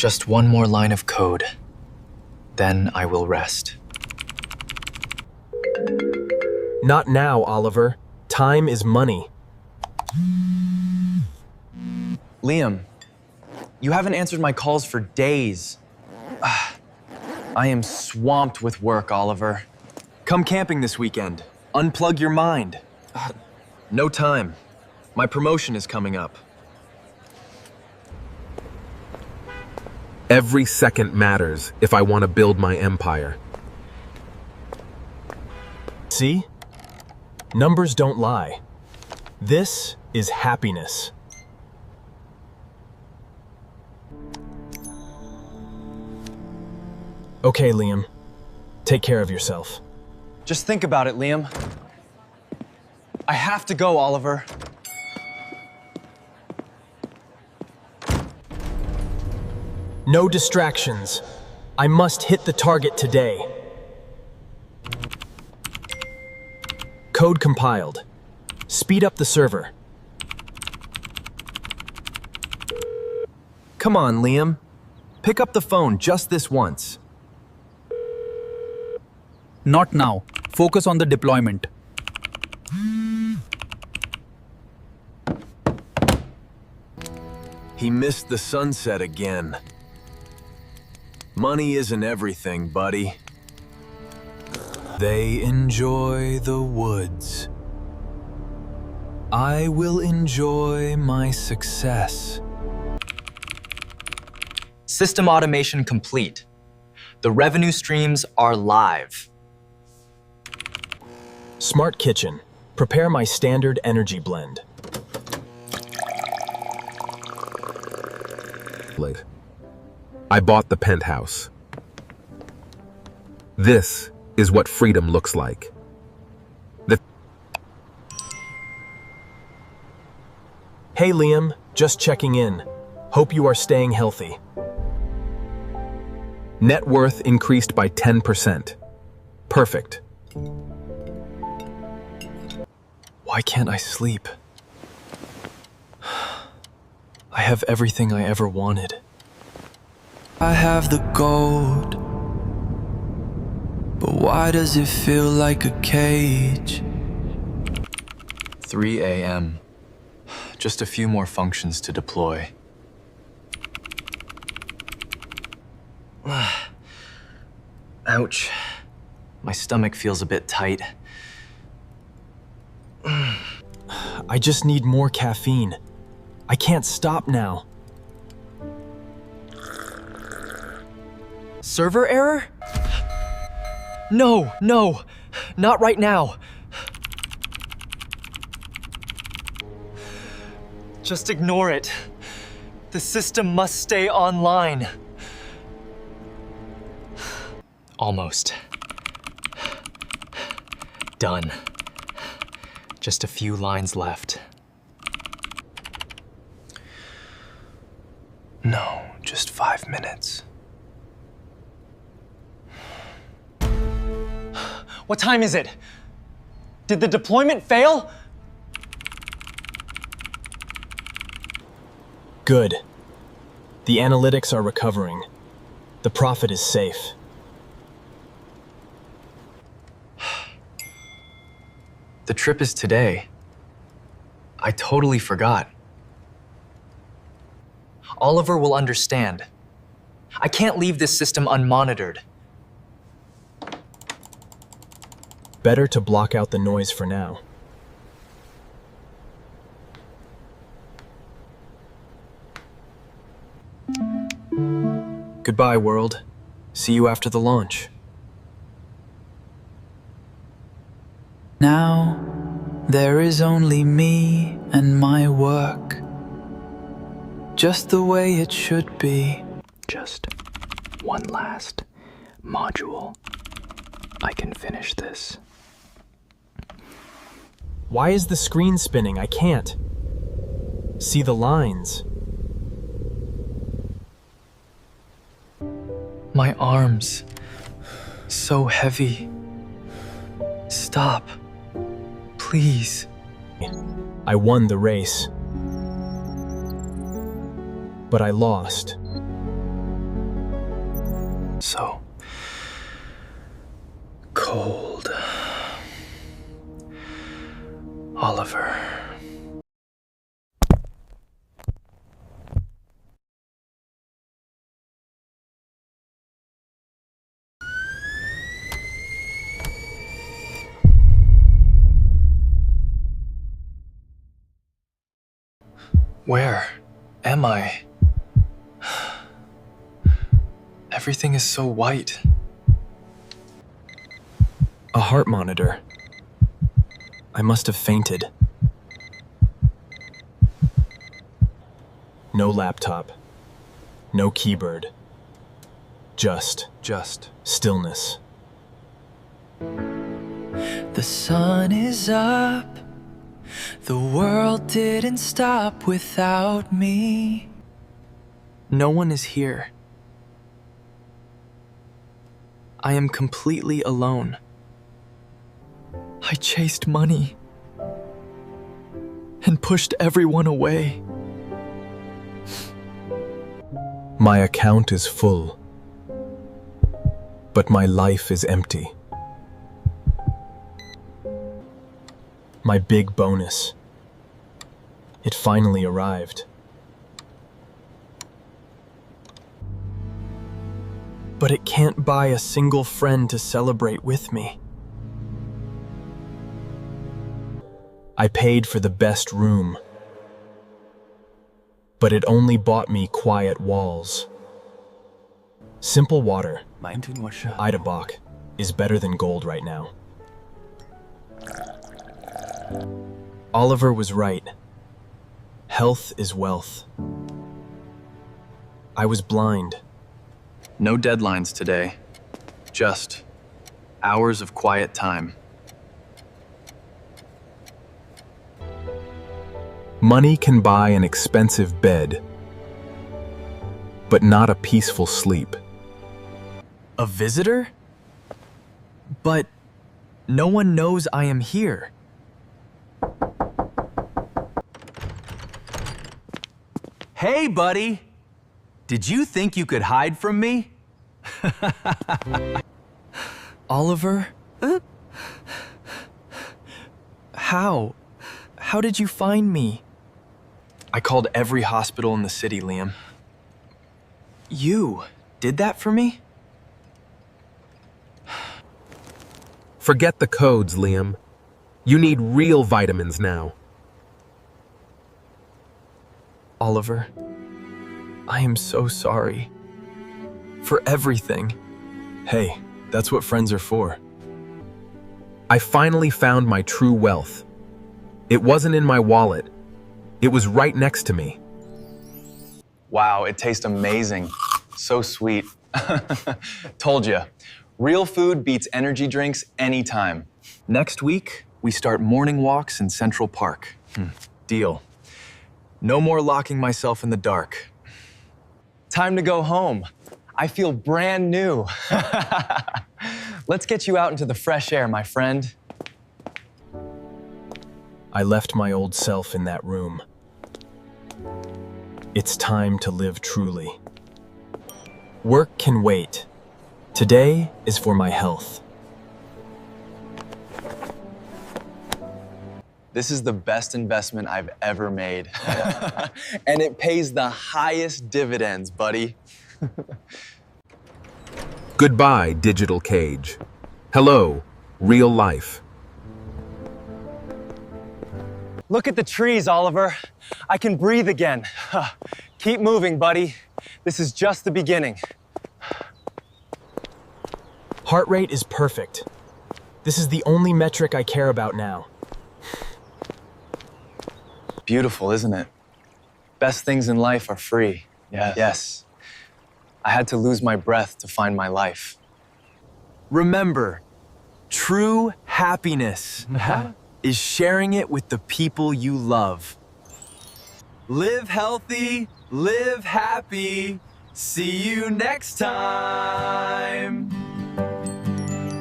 Just one more line of code. Then I will rest. Not now, Oliver. Time is money. Liam, you haven't answered my calls for days. I am swamped with work, Oliver. Come camping this weekend. Unplug your mind. No time. My promotion is coming up. Every second matters if I want to build my empire. See? Numbers don't lie. This is happiness. Okay, Liam. Take care of yourself. Just think about it, Liam. I have to go, Oliver. No distractions. I must hit the target today. Code compiled. Speed up the server. Come on, Liam. Pick up the phone just this once. Not now. Focus on the deployment. He missed the sunset again. Money isn't everything, buddy. They enjoy the woods. I will enjoy my success. System automation complete. The revenue streams are live. Smart kitchen. Prepare my standard energy blend. I bought the penthouse. This is what freedom looks like. Hey, Liam. Just checking in. Hope you are staying healthy. Net worth increased by 10%. Perfect. Why can't I sleep? I have everything I ever wanted. I have the gold, but why does it feel like a cage? 3 a.m. Just a few more functions to deploy. Ouch. My stomach feels a bit tight. I just need more caffeine. I can't stop now. Server error? No, not right now. Just ignore it. The system must stay online. Almost. Done. Just a few lines left. No, just 5 minutes. What time is it? Did the deployment fail? Good. The analytics are recovering. The profit is safe. The trip is today. I totally forgot. Oliver will understand. I can't leave this system unmonitored. Better to block out the noise for now. Goodbye, world. See you after the launch. Now, there is only me and my work. Just the way it should be. Just one last module. I can finish this. Why is the screen spinning? I can't. See the lines. My arms. So heavy. Stop. Please. I won the race. But I lost. So cold. Oliver. Where am I? Everything is so white. A heart monitor. I must have fainted. No laptop. No keyboard. Just stillness. The sun is up. The world didn't stop without me. No one is here. I am completely alone. I chased money and pushed everyone away. My account is full, but my life is empty. My big bonus. It finally arrived. But it can't buy a single friend to celebrate with me. I paid for the best room, but it only bought me quiet walls. Simple water, Idabach, is better than gold right now. Oliver was right. Health is wealth. I was blind. No deadlines today. Just hours of quiet time. Money can buy an expensive bed, but not a peaceful sleep. A visitor? But no one knows I am here. Hey, buddy! Did you think you could hide from me? Oliver? How? How did you find me? I called every hospital in the city, Liam. You did that for me? Forget the codes, Liam. You need real vitamins now. Oliver, I am so sorry. For everything. Hey, that's what friends are for. I finally found my true wealth. It wasn't in my wallet. It was right next to me. Wow, it tastes amazing. So sweet. Told ya. Real food beats energy drinks anytime. Next week, we start morning walks in Central Park. Deal. No more locking myself in the dark. Time to go home. I feel brand new. Let's get you out into the fresh air, my friend. I left my old self in that room. It's time to live truly. Work can wait. Today is for my health. This is the best investment I've ever made. And it pays the highest dividends, buddy. Goodbye, digital cage. Hello, real life. Look at the trees, Oliver. I can breathe again. Keep moving, buddy. This is just the beginning. Heart rate is perfect. This is the only metric I care about now. Beautiful, isn't it? Best things in life are free. Yes. I had to lose my breath to find my life. Remember, true happiness is sharing it with the people you love. Live healthy, live happy. See you next time.